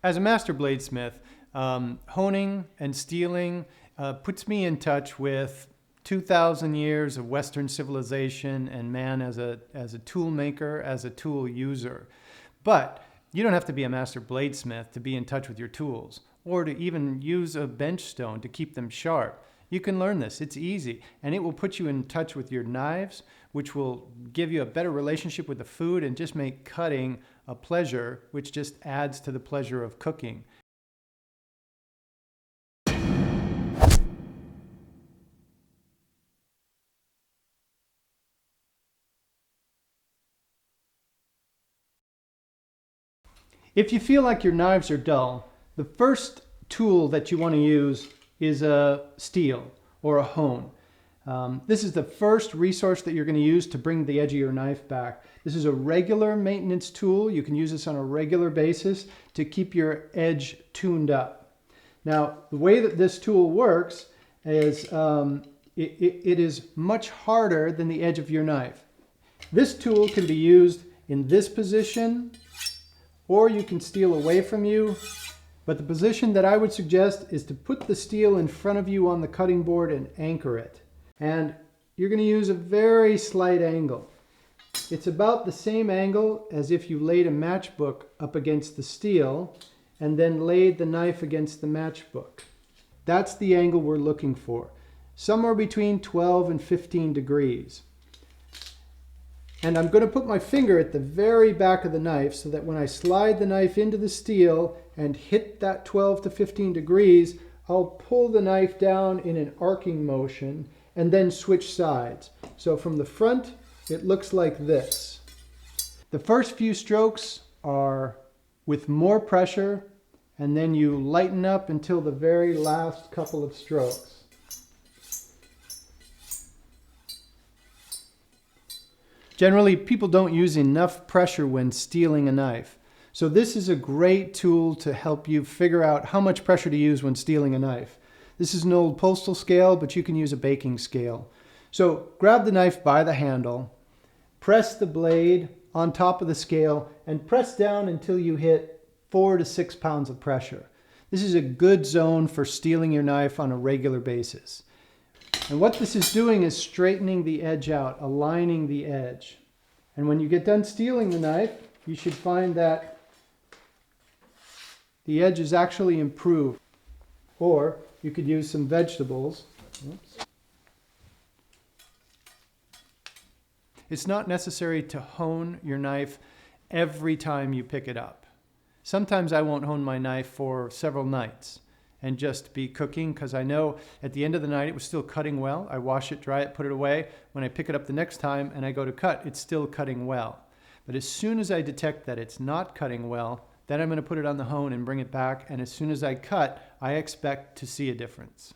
As a master bladesmith, honing and steeling puts me in touch with 2,000 years of Western civilization and man as a tool maker, as a tool user. But you don't have to be a master bladesmith to be in touch with your tools or to even use a bench stone to keep them sharp. You can learn this. It's easy, and it will put you in touch with your knives, which will give you a better relationship with the food and just make cutting a pleasure, which just adds to the pleasure of cooking. If you feel like your knives are dull, the first tool that you want to use is a steel or a hone. This is the first resource that you're going to use to bring the edge of your knife back. This is a regular maintenance tool. You can use this on a regular basis to keep your edge tuned up. Now, the way that this tool works is it is much harder than the edge of your knife. This tool can be used in this position, or you can steel away from you. But the position that I would suggest is to put the steel in front of you on the cutting board and anchor it. And you're going to use a very slight angle. It's about the same angle as if you laid a matchbook up against the steel and then laid the knife against the matchbook. That's the angle we're looking for. Somewhere between 12 and 15 degrees. And I'm going to put my finger at the very back of the knife so that when I slide the knife into the steel and hit that 12 to 15 degrees, I'll pull the knife down in an arcing motion and then switch sides. So from the front, it looks like this. The first few strokes are with more pressure, and then you lighten up until the very last couple of strokes. Generally, people don't use enough pressure when steeling a knife. So this is a great tool to help you figure out how much pressure to use when steeling a knife. This is an old postal scale, but you can use a baking scale. So grab the knife by the handle, press the blade on top of the scale, and press down until you hit 4 to 6 pounds of pressure. This is a good zone for steeling your knife on a regular basis. And what this is doing is straightening the edge out, aligning the edge. And when you get done steeling the knife, you should find that the edge is actually improved. Or you could use some vegetables. Oops. It's not necessary to hone your knife every time you pick it up. Sometimes I won't hone my knife for several nights and just be cooking, because I know at the end of the night it was still cutting well. I wash it, dry it, put it away. When I pick it up the next time and I go to cut, it's still cutting well. But as soon as I detect that it's not cutting well, then I'm going to put it on the hone and bring it back, and as soon as I cut, I expect to see a difference.